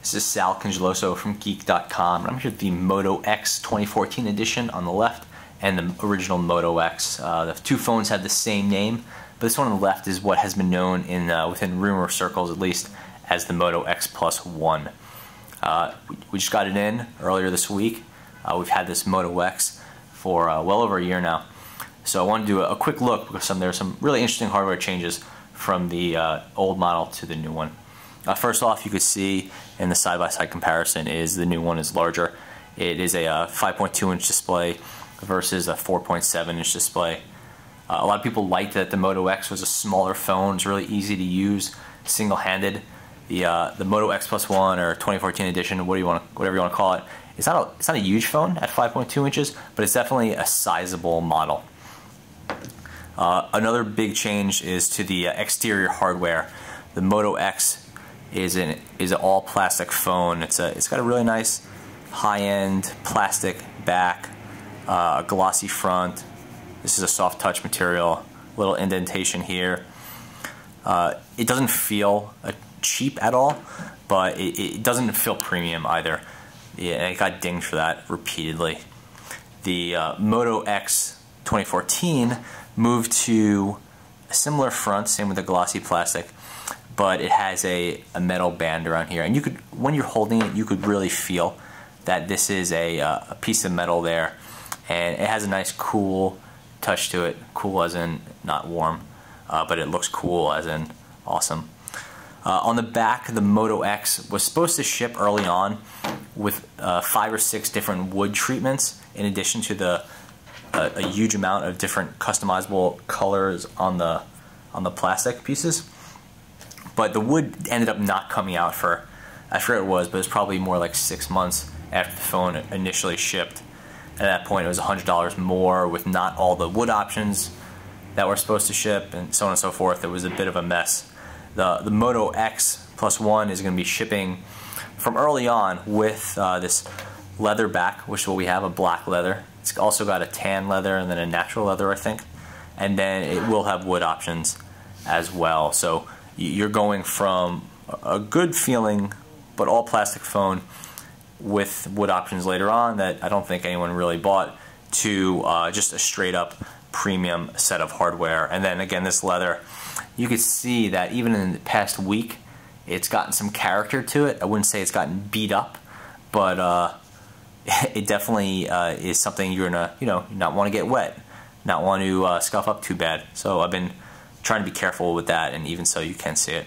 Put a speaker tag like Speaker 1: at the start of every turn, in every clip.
Speaker 1: This is Sal Congeloso from Geek.com. I'm here with the Moto X 2014 edition on the left and the original Moto X. The two phones have the same name, but this one on the left is what has been known in within rumor circles at least as the Moto X+1. We just got it in earlier this week. We've had this Moto X for well over a year now. So I want to do a quick look because there are some really interesting hardware changes from the old model to the new one. First off, you could see in the side-by-side comparison is the new one is larger. It is a 5.2-inch display versus a 4.7-inch display. A lot of people liked that the Moto X was a smaller phone. It's really easy to use, single-handed. The Moto X+1 or 2014 edition, whatever you want to call it, it's not a huge phone at 5.2 inches, but it's definitely a sizable model. Another big change is to the exterior hardware. The Moto X is an all plastic phone. It's got a really nice high-end plastic back, a glossy front. This is a soft touch material, little indentation here. It doesn't feel cheap at all, but it doesn't feel premium either. Yeah, it got dinged for that repeatedly. The Moto X 2014 moved to a similar front, same with the glossy plastic, but it has a metal band around here, and you could, when you're holding it, you could really feel that this is a piece of metal there, and it has a nice cool touch to it. Cool as in not warm, but it looks cool as in awesome. On the back, the Moto X was supposed to ship early on with 5 or 6 different wood treatments, in addition to a huge amount of different customizable colors on the plastic pieces. But the wood ended up not coming out for, I forget what it was, but it was probably more like 6 months after the phone initially shipped. At that point, it was $100 more with not all the wood options that were supposed to ship, and so on and so forth. It was a bit of a mess. The Moto X+1 is going to be shipping from early on with this leather back, which is what we have, a black leather. It's also got a tan leather and then a natural leather, I think. And then it will have wood options as well. So you're going from a good feeling but all plastic phone with wood options later on that I don't think anyone really bought to just a straight up premium set of hardware. And then again, this leather, you could see that even in the past week it's gotten some character to it. I wouldn't say it's gotten beat up, but it definitely is something you're gonna not want to get wet, not want to scuff up too bad. So I've been trying to be careful with that, and even so you can see it.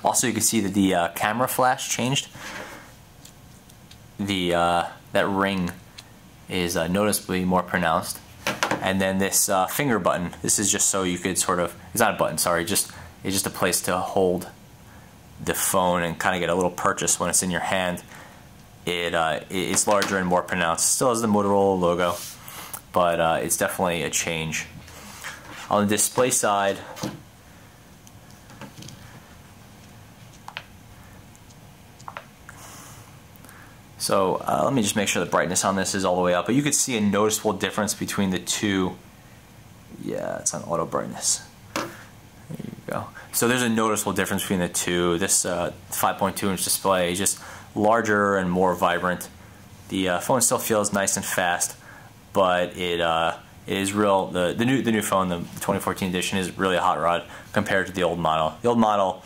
Speaker 1: Also, you can see that the camera flash changed. That ring is noticeably more pronounced, and then this finger button. This is just so you could sort of, it's not a button, sorry, it's just a place to hold the phone and kind of get a little purchase when it's in your hand. It's larger and more pronounced. Still has the Motorola logo, but it's definitely a change. On the display side, so let me just make sure the brightness on this is all the way up, but you could see a noticeable difference between the two. Yeah, it's on auto brightness. There you go. So there's a noticeable difference between the two. This 5.2-inch display is just larger and more vibrant. The phone still feels nice and fast, but it is real. The new phone, the 2014 edition, is really a hot rod compared to the old model. The old model,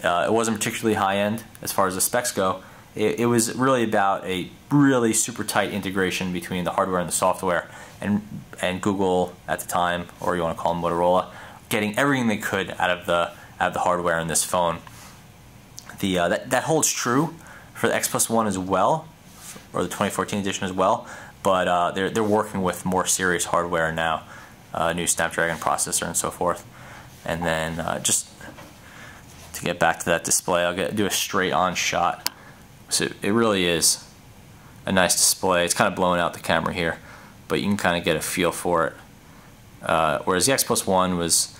Speaker 1: it wasn't particularly high end as far as the specs go. It was really about a really super tight integration between the hardware and the software, and Google at the time, or you want to call them Motorola, getting everything they could out of the hardware in this phone. That holds true for the X+1 as well, or the 2014 edition as well, but they're working with more serious hardware now, new Snapdragon processor and so forth. And then just to get back to that display, I'll do a straight on shot. So it really is a nice display. It's kind of blowing out the camera here, but you can kind of get a feel for it. Whereas the X+1 was,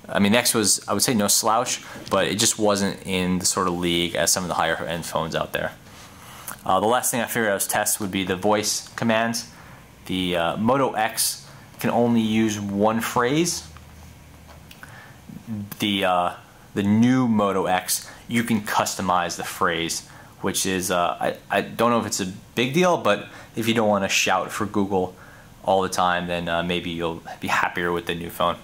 Speaker 1: I mean, the X was, I would say, no slouch, but it just wasn't in the sort of league as some of the higher end phones out there. The last thing I figured out was test would be the voice commands. The Moto X can only use one phrase. The the new Moto X, you can customize the phrase, which is, I don't know if it's a big deal, but if you don't want to shout for Google all the time, then maybe you'll be happier with the new phone.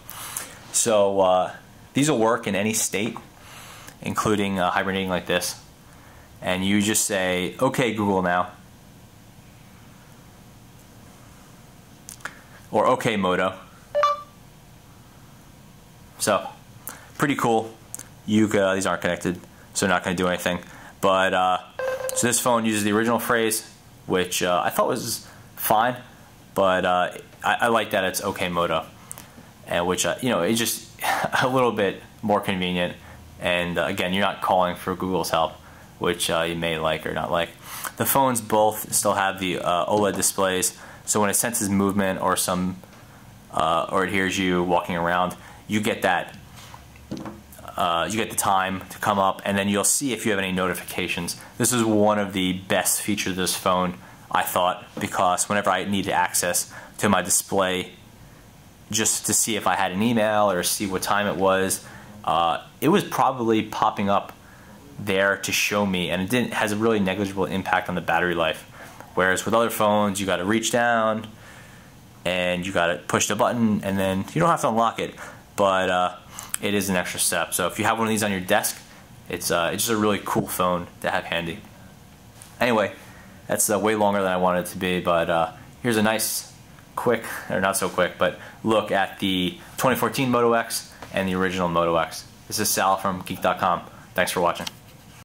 Speaker 1: So these will work in any state, including hibernating like this. And you just say, "Okay, Google now," or "Okay, Moto." So pretty cool. These aren't connected, so they're not going to do anything. But so this phone uses the original phrase, which I thought was fine, but I like that it's "Okay, Moto," and which you know, it's just a little bit more convenient. And again, you're not calling for Google's help, which you may like or not like. The phones both still have the OLED displays, so when it senses movement or or it hears you walking around, you get that. You get the time to come up, and then you'll see if you have any notifications. This is one of the best features of this phone, I thought, because whenever I needed access to my display, just to see if I had an email or see what time it was probably popping up there to show me, and it has a really negligible impact on the battery life. Whereas with other phones, you got to reach down and you got to push the button, and then you don't have to unlock it, but it is an extra step. So if you have one of these on your desk, it's just a really cool phone to have handy. Anyway, that's way longer than I wanted it to be, but here's a nice, quick, or not so quick, but look at the 2014 Moto X and the original Moto X. This is Sal from Geek.com. Thanks for watching.